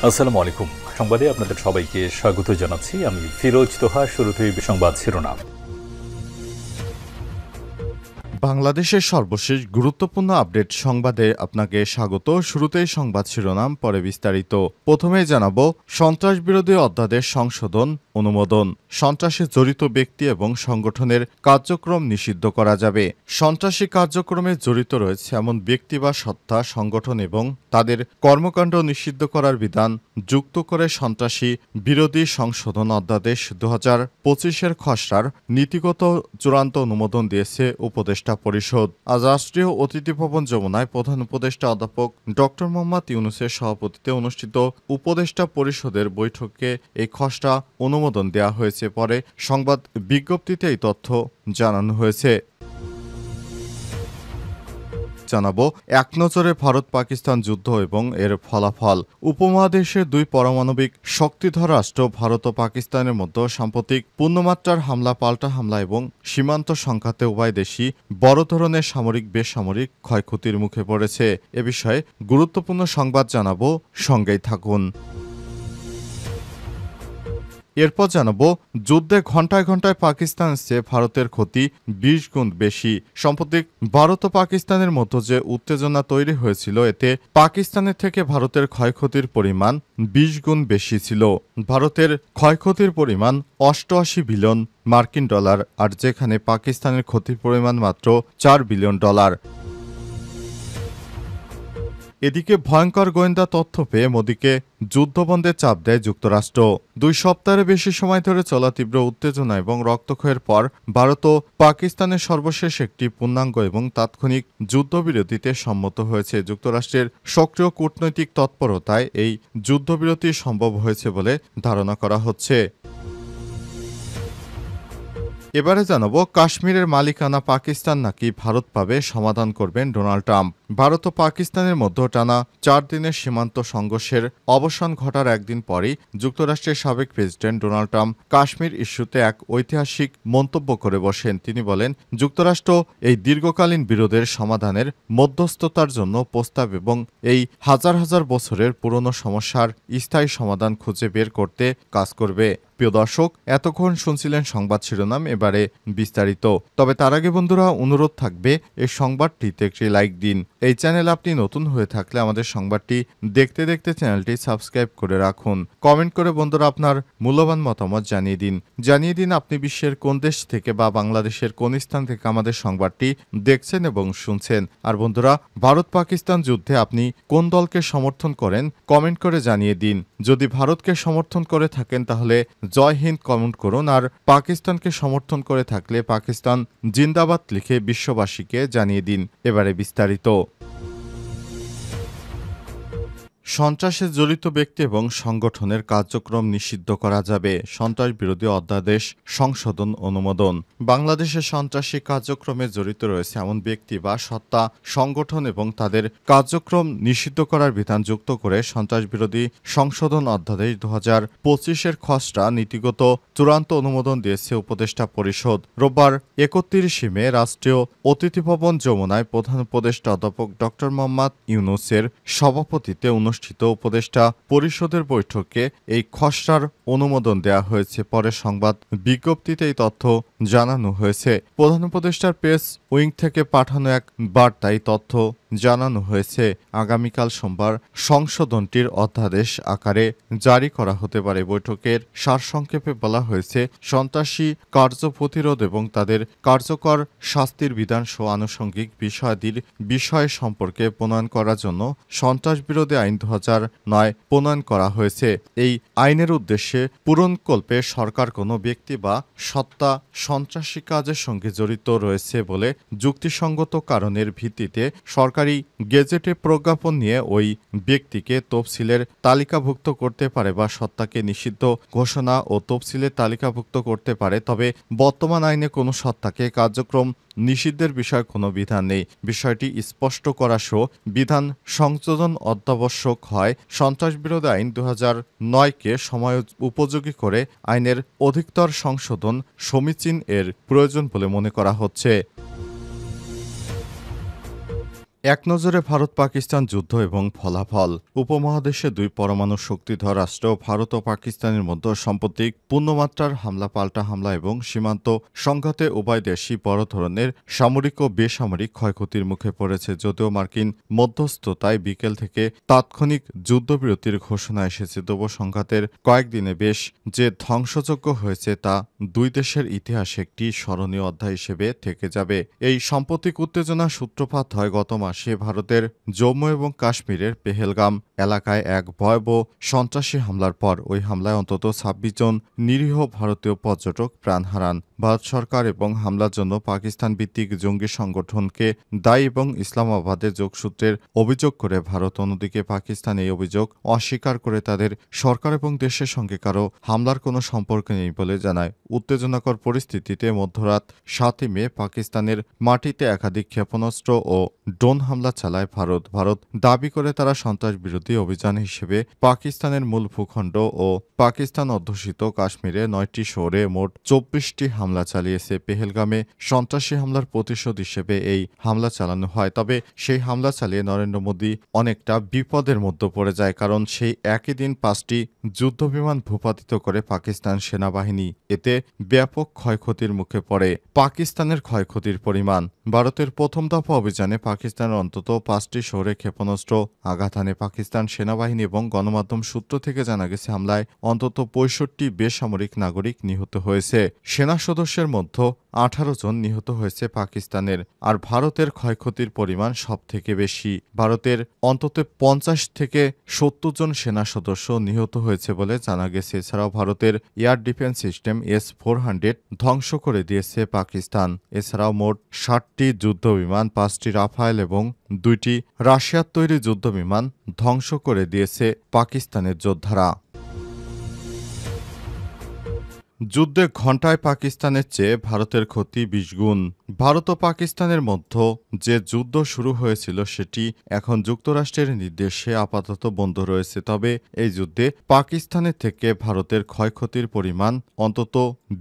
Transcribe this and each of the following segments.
আসসালামু আলাইকুম। সংবাদে আপনাদের সবাইকে স্বাগত জানাচ্ছি। আমি ফিরোজ তোহা। শুরুতেই সংবাদ শিরোনাম। বাংলাদেশের সর্বশেষ গুরুত্বপূর্ণ আপডেট সংবাদে আপনাকে স্বাগত। শুরুতেই সংবাদ শিরোনাম, পরে বিস্তারিত। প্রথমেই জানাবো সন্ত্রাস বিরোধী অধ্যাদেশ সংশোধন অনুমোদন। সন্ত্রাসে জড়িত ব্যক্তি এবং সংগঠনের কার্যক্রম নিষিদ্ধ করা যাবে। সন্ত্রাসী কার্যক্রমে জড়িত রয়েছে এমন ব্যক্তি বা সত্তা, সংগঠন এবং তাদের কর্মকাণ্ড নিষিদ্ধ করার বিধান যুক্ত করে সন্ত্রাসী বিরোধী সংশোধন অধ্যাদেশ 2025-এর খসড়ার নীতিগত চূড়ান্ত অনুমোদন দিয়েছে উপদেষ্টা পরিষদ। আজ রাষ্ট্রীয় অতিথি ভবন যমুনায় প্রধান উপদেষ্টা অধ্যাপক ড. মোহাম্মদ ইউনূসের সভাপতিত্বে অনুষ্ঠিত উপদেষ্টা পরিষদের বৈঠকে এই খসড়া অনুমোদন দেওয়া হয়েছে। পরে সংবাদ বিজ্ঞপ্তিতে এই তথ্য জানানো হয়েছে। জানাবো এক নজরে ভারত পাকিস্তান যুদ্ধ এবং এর ফলাফল। উপমহাদেশের দুই পারমাণবিক শক্তিধর রাষ্ট্র ভারত ও পাকিস্তানের মধ্যে সাম্প্রতিক পূর্ণমাত্রার হামলা, পাল্টা হামলা এবং সীমান্ত সংঘাতে উভয় দেশই বড় ধরনের সামরিক বেসামরিক ক্ষয়ক্ষতির মুখে পড়েছে। এ বিষয়ে গুরুত্বপূর্ণ সংবাদ জানাবো, সঙ্গেই থাকুন। এরপর জানাবো যুদ্ধে ঘণ্টায় ঘণ্টায় পাকিস্তানের চেয়ে ভারতের ক্ষতি 20 গুণ বেশি। সম্প্রতি ভারত ও পাকিস্তানের মধ্যে যে উত্তেজনা তৈরি হয়েছিল, এতে পাকিস্তানের থেকে ভারতের ক্ষয়ক্ষতির পরিমাণ 20 গুণ বেশি ছিল। ভারতের ক্ষয়ক্ষতির পরিমাণ 88 বিলিয়ন মার্কিন ডলার, আর যেখানে পাকিস্তানের ক্ষতির পরিমাণ মাত্র 4 বিলিয়ন ডলার। এদিকে ভয়ঙ্কর গোয়েন্দা তথ্য পেয়ে মোদিকে যুদ্ধবন্ধের চাপ দেয় যুক্তরাষ্ট্র। 2 সপ্তাহের বেশি সময় ধরে চলা তীব্র উত্তেজনা এবং রক্তক্ষয়ের পর ভারত ও পাকিস্তানের সর্বশেষ একটি পূর্ণাঙ্গ এবং তাৎক্ষণিক যুদ্ধবিরতিতে সম্মত হয়েছে। যুক্তরাষ্ট্রের সক্রিয় কূটনৈতিক তৎপরতায় এই যুদ্ধবিরতি সম্ভব হয়েছে বলে ধারণা করা হচ্ছে। এবারে জানাবো কাশ্মীরের মালিকানা পাকিস্তান নাকি ভারত পাবে, সমাধান করবেন ডোনাল্ড ট্রাম্প। ভারত ও পাকিস্তানের মধ্যে টানা 4 দিনের সীমান্ত সংঘর্ষের অবসান ঘটার একদিন পরই যুক্তরাষ্ট্রের সাবেক প্রেসিডেন্ট ডোনাল্ড ট্রাম্প কাশ্মীর ইস্যুতে এক ঐতিহাসিক মন্তব্য করে বসেন। তিনি বলেন, যুক্তরাষ্ট্র এই দীর্ঘকালীন বিরোধের সমাধানের মধ্যস্থতার জন্য প্রস্তাব এবং এই হাজার হাজার বছরের পুরনো সমস্যার স্থায়ী সমাধান খুঁজে বের করতে কাজ করবে। প্রিয় দর্শক, এতক্ষণ শুনছিলেন সংবাদ শিরোনাম, এবারে বিস্তারিত। তবে তার আগে বন্ধুরা, অনুরোধ থাকবে এই সংবাদটিতে একটি লাইক দিন। এই চ্যানেল আপনি নতুন হয়ে থাকলে আমাদের সংবাদটি দেখতে দেখতে চ্যানেলটি সাবস্ক্রাইব করে রাখুন। কমেন্ট করে বন্ধুরা আপনার মূল্যবান মতামত জানিয়ে দিন আপনি বিশ্বের কোন দেশ থেকে বা বাংলাদেশের কোন স্থান থেকে আমাদের সংবাদটি দেখছেন এবং শুনছেন। আর বন্ধুরা, ভারত পাকিস্তান যুদ্ধে আপনি কোন দলকে সমর্থন করেন কমেন্ট করে জানিয়ে দিন। যদি ভারতকে সমর্থন করে থাকেন তাহলে জয় হিন্দ কমেন্ট করুন, আর পাকিস্তানকে সমর্থন করে থাকলে পাকিস্তান জিন্দাবাদ লিখে বিশ্ববাসীকে জানিয়ে দিন। এবারে বিস্তারিত। সন্ত্রাসে জড়িত ব্যক্তি এবং সংগঠনের কার্যক্রম নিষিদ্ধ করা যাবে। সন্ত্রাস বিরোধী অধ্যাদেশ সংশোধন অনুমোদন। বাংলাদেশের সন্ত্রাসী কার্যক্রমে জড়িত রয়েছে এমন ব্যক্তি বা সত্তা, সংগঠন এবং তাদের কার্যক্রম নিষিদ্ধ করার বিধান যুক্ত করে সন্ত্রাস বিরোধী সংশোধন অধ্যাদেশ 2025-এর খসড়া নীতিগত চূড়ান্ত অনুমোদন দিয়েছে উপদেষ্টা পরিষদ। রোববার 31 মে রাষ্ট্রীয় অতিথি ভবন যমুনায় প্রধান উপদেষ্টা অধ্যাপক ড. মোহাম্মদ ইউনূসের সভাপতিত্বে অনুষ্ঠিত উপদেষ্টা পরিষদের বৈঠকে এই খসড়ার অনুমোদন দেওয়া হয়েছে। পরে সংবাদ বিজ্ঞপ্তিতে এই তথ্য জানানো হয়েছে। প্রধান উপদেষ্টার প্রেস উইং থেকে পাঠানো এক বার্তায় তথ্য জানানো হয়েছে। আগামীকাল সোমবার সংশোধনটির অধ্যাদেশ আকারে জারি করা হতে পারে। বৈঠকের সারসংক্ষেপে বলা হয়েছে, সন্ত্রাসী কার্য প্রতিরোধ এবং তাদের কার্যকর শাস্তির বিধান সহ আনুষঙ্গিক বিষয়াদির বিষয় সম্পর্কে প্রণয়ন করার জন্য সন্ত্রাস বিরোধী আইন 2009 প্রণয়ন করা হয়েছে। এই আইনের উদ্দেশ্যে পূরণকল্পে সরকার কোনো ব্যক্তি বা সত্তা সন্ত্রাসী কাজের সঙ্গে জড়িত রয়েছে বলে যুক্তিসঙ্গত কারণের ভিত্তিতে সরকারি গেজেটে প্রজ্ঞাপন নিয়ে ওই ব্যক্তিকে তফসিলের তালিকাভুক্ত করতে পারে বা সত্তাকে নিষিদ্ধ ঘোষণা ও তফসিলের তালিকাভুক্ত করতে পারে। তবে বর্তমান আইনে কোনো সত্তাকে কার্যক্রম নিষিদ্ধের বিষয়ে কোনো বিধান নেই। বিষয়টি স্পষ্ট করা সহ বিধান সংশোধন অত্যাবশ্যক হয়। সন্ত্রাসবিরোধী আইন 2009-কে সময় উপযোগী করে আইনের অধিকতর সংশোধন সমীচীন এর প্রয়োজন বলে মনে করা হচ্ছে। একনজরে ভারত পাকিস্তান যুদ্ধ এবং ফলাফল। উপমহাদেশে দুই পরমাণু শক্তিধর রাষ্ট্র ভারত ও পাকিস্তানের মধ্যে সাম্প্রতিক পূর্ণমাত্রার হামলা পাল্টা হামলা এবং সীমান্ত সংঘাতে উভয় দেশই বড় ধরনের সামরিক ও বেসামরিক ক্ষয়ক্ষতির মুখে পড়েছে। যদিও মার্কিন মধ্যস্থতায় বিকেল থেকে তাৎক্ষণিক যুদ্ধবিরতির ঘোষণা এসেছে, তবু সংঘাতের কয়েকদিনে বেশ যে ধ্বংসযজ্ঞ হয়েছে তা দুই দেশের ইতিহাসে একটি স্মরণীয় অধ্যায় হিসেবে থেকে যাবে। এই সাম্প্রতিক উত্তেজনার সূত্রপাত হয় গত মাসে ভারতের জম্মু এবং কাশ্মীরের পেহেলগাম এলাকায় এক ভয়াবহ সন্ত্রাসী হামলার পর। ওই হামলায় অন্তত ২৬ জন নিরীহ ভারতীয় পর্যটক প্রাণ হারান। ভারত সরকার এবং হামলার জন্য পাকিস্তান ভিত্তিক জঙ্গি সংগঠনকে দায়ী এবং ইসলামাবাদের যোগসূত্রের অভিযোগ করে ভারত। অন্যদিকে পাকিস্তান এই অভিযোগ অস্বীকার করে তাদের সরকার এবং দেশের সঙ্গে কারো হামলার কোনো সম্পর্ক নেই বলে জানায়। উত্তেজনাকর পরিস্থিতিতে মধ্যরাত ৭ই মে পাকিস্তানের মাটিতে একাধিক ক্ষেপণাস্ত্র ও ড্রোন হামলা চালায় ভারত দাবি করে তারা সন্ত্রাসবিরোধী অভিযান হিসেবে পাকিস্তানের মূল ভূখণ্ড ও পাকিস্তান অধ্যুষিত কাশ্মীরে ৯টি শহরে মোট ২৪টি হামলা চালিয়েছে। পেহেলগামে সন্ত্রাসী হামলার প্রতিশোধ হিসেবে এই হামলা চালানো হয়। তবে সেই হামলা চালিয়ে নরেন্দ্র মোদী অনেকটা বিপদের মধ্যে পড়ে যায়, কারণ সেই একই দিন ৫টি যুদ্ধবিমান ভূপাতিত করে পাকিস্তান সেনাবাহিনী। এতে ব্যাপক ক্ষয়ক্ষতির মুখে পড়ে পাকিস্তানের ক্ষয়ক্ষতির পরিমাণ। ভারতের প্রথম দফা অভিযানে পাকিস্তানের অন্তত ৫টি শহরে ক্ষেপণাস্ত্র আঘাত হানে পাকিস্তান সেনাবাহিনী এবং গণমাধ্যম সূত্র থেকে জানা গেছে হামলায় অন্তত ৬৫ বেসামরিক নাগরিক নিহত হয়েছে। সেনা সদস্যের মধ্যে ১৮ জন নিহত হয়েছে পাকিস্তানের। আর ভারতের ক্ষয়ক্ষতির পরিমাণ সব থেকে বেশি। ভারতের অন্তত ৫০ থেকে ৭০ জন সেনা সদস্য নিহত হয়েছে বলে জানা গেছে। এছাড়াও ভারতের এয়ার ডিফেন্স সিস্টেম S-400 ধ্বংস করে দিয়েছে পাকিস্তান। এছাড়াও মোট ৬০টি যুদ্ধবিমান, ৫টি রাফায়েল এবং ২টি রাশিয়ার তৈরি যুদ্ধবিমান ধ্বংস করে দিয়েছে পাকিস্তানের যোদ্ধারা। যুদ্ধে ঘণ্টায় পাকিস্তানের চেয়ে ভারতের ক্ষতি ২০ গুণ। ভারত ও পাকিস্তানের মধ্যে যে যুদ্ধ শুরু হয়েছিল সেটি এখন যুক্তরাষ্ট্রের নির্দেশে আপাতত বন্ধ রয়েছে। তবে এই যুদ্ধে পাকিস্তানের থেকে ভারতের ক্ষয়ক্ষতির পরিমাণ অন্তত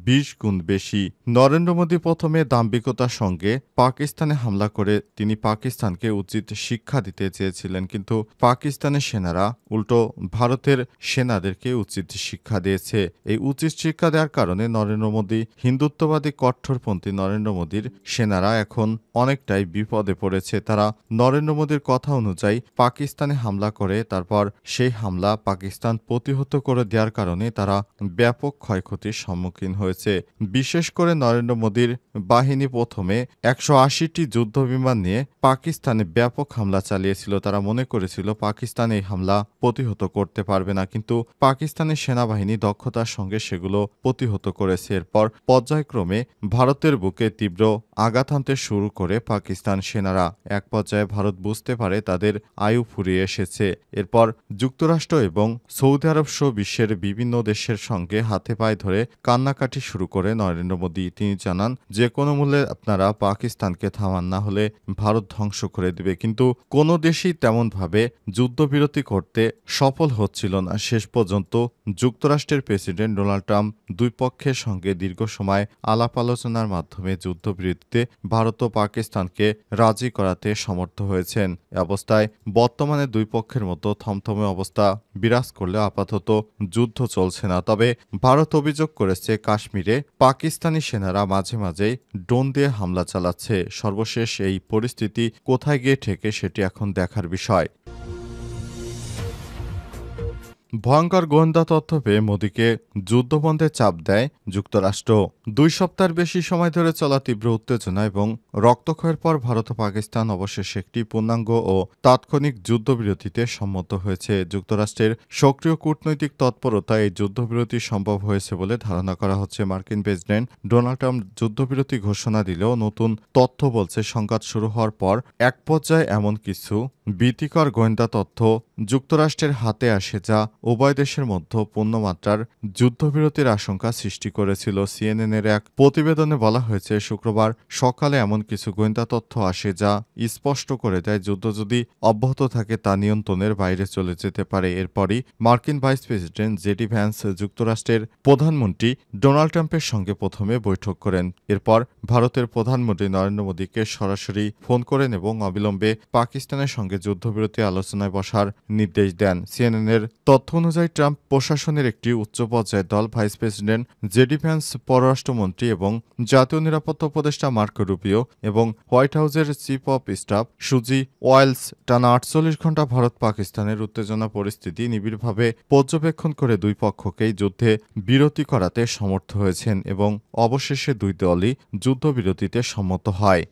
২০ গুণ বেশি। নরেন্দ্র মোদী প্রথমে দাম্ভিকতার সঙ্গে পাকিস্তানে হামলা করে তিনি পাকিস্তানকে উচিত শিক্ষা দিতে চেয়েছিলেন, কিন্তু পাকিস্তানের সেনারা উল্টো ভারতের সেনাদেরকে উচিত শিক্ষা দিয়েছে। এই উচিত শিক্ষা দেওয়ার কারণে নরেন্দ্র মোদী হিন্দুত্ববাদী কট্টরপন্থী নরেন্দ্র মোদীর সেনারা এখন অনেকটাই বিপদে পড়েছে। তারা নরেন্দ্র মোদীর কথা অনুযায়ী পাকিস্তানে হামলা করে তারপর সেই হামলা পাকিস্তান প্রতিহত করে দেওয়ার কারণে তারা ব্যাপক ক্ষয়ক্ষতির সম্মুখীন হয়েছে। বিশেষ করে নরেন্দ্র মোদীর বাহিনী প্রথমে ১৮০টি যুদ্ধবিমান নিয়ে পাকিস্তানে ব্যাপক হামলা চালিয়েছিল। তারা মনে করেছিল পাকিস্তান এই হামলা প্রতিহত করতে পারবে না, কিন্তু পাকিস্তানের সেনাবাহিনী দক্ষতার সঙ্গে সেগুলো প্রতিহত করেছে। এরপর পর্যায়ক্রমে ভারতের বুকে তীব্র আঘাত হানতে শুরু করে পাকিস্তান সেনারা। এক পর্যায়ে ভারত বুঝতে পারে তাদের আয়ু ফুরিয়ে এসেছে। এরপর যুক্তরাষ্ট্র এবং সৌদি আরব সহ বিশ্বের বিভিন্ন দেশের সঙ্গে হাতে পায়ে ধরে কান্নাকাটি শুরু করে নরেন্দ্র মোদী। তিনি জানান, যে কোনো মূল্যে আপনারা পাকিস্তানকে থামান, না হলে ভারত ধ্বংস করে দেবে। কিন্তু কোনো দেশই তেমনভাবে যুদ্ধবিরতি করতে সফল হচ্ছিল না। শেষ পর্যন্ত যুক্তরাষ্ট্রের প্রেসিডেন্ট ডোনাল্ড ট্রাম্প দুই পক্ষের সঙ্গে দীর্ঘ সময় আলাপ আলোচনার মাধ্যমে যুদ্ধবিরতিতে ভারত ও পাকিস্তানকে রাজি করাতে সমর্থ হয়েছেন। এ অবস্থায় বর্তমানে দুই পক্ষের মধ্যে থমথমে অবস্থা বিরাজ করলে আপাতত যুদ্ধ চলছে না। তবে ভারত অভিযোগ করেছে কাশ্মীরে পাকিস্তানি সেনারা মাঝে মাঝেই ড্রোন দিয়ে হামলা চালাচ্ছে। সর্বশেষ এই পরিস্থিতি কোথায় গিয়ে ঠেকে সেটি এখন দেখার বিষয়। ভয়ঙ্কর গোয়েন্দা তথ্য পেয়ে মোদীকে যুদ্ধবন্ধে চাপ দেয় যুক্তরাষ্ট্র। ২ সপ্তাহের বেশি সময় ধরে চলা তীব্র উত্তেজনা এবং রক্তক্ষয়ের পর ভারত ও পাকিস্তান অবশেষে একটি পূর্ণাঙ্গ ও তাৎক্ষণিক যুদ্ধবিরতিতে সম্মত হয়েছে। যুক্তরাষ্ট্রের সক্রিয় কূটনৈতিক তৎপরতায় এই যুদ্ধবিরতি সম্ভব হয়েছে বলে ধারণা করা হচ্ছে। মার্কিন প্রেসিডেন্ট ডোনাল্ড ট্রাম্প যুদ্ধবিরতি ঘোষণা দিলেও নতুন তথ্য বলছে সংঘাত শুরু হওয়ার পর এক পর্যায়ে এমন কিছু ভীতিকর গোয়েন্দা তথ্য যুক্তরাষ্ট্রের হাতে আসে, যা উভয় দেশের মধ্যে পূর্ণমাত্রার যুদ্ধবিরতির আশঙ্কা সৃষ্টি করেছিল। সিএনএনের এক প্রতিবেদনে বলা হয়েছে, শুক্রবার সকালে এমন কিছু গোয়েন্দা তথ্য আসে যা স্পষ্ট করে দেয় যুদ্ধ যদি অব্যাহত থাকে তা নিয়ন্ত্রণের বাইরে চলে যেতে পারে। এরপরই মার্কিন ভাইস প্রেসিডেন্ট জেডি ভ্যান্স যুক্তরাষ্ট্রের প্রধানমন্ত্রী ডোনাল্ড ট্রাম্পের সঙ্গে প্রথমে বৈঠক করেন। এরপর ভারতের প্রধানমন্ত্রী নরেন্দ্র মোদীকে সরাসরি ফোন করেন এবং অবিলম্বে পাকিস্তানের সঙ্গে যুদ্ধবিরতি আলোচনায় বসার নির্দেশ দেন। সিএনএনের তথ্য অনুযায়ী ট্রাম্প প্রশাসনের একটি উচ্চ পর্যায়ের দল ভাইস প্রেসিডেন্ট জেডি ভ্যান্স, পররাষ্ট্রমন্ত্রী এবং জাতীয় নিরাপত্তা উপদেষ্টা মার্কো রুবিও এবং হোয়াইট হাউসের চিফ অব স্টাফ সুজি ওয়াইলস টানা ৪৮ ঘণ্টা ভারত পাকিস্তানের উত্তেজনা পরিস্থিতি নিবিড়ভাবে পর্যবেক্ষণ করে দুই পক্ষকেই যুদ্ধে বিরতি করাতে সমর্থ হয়েছেন এবং অবশেষে দুই দলই যুদ্ধবিরতিতে সম্মত হয়।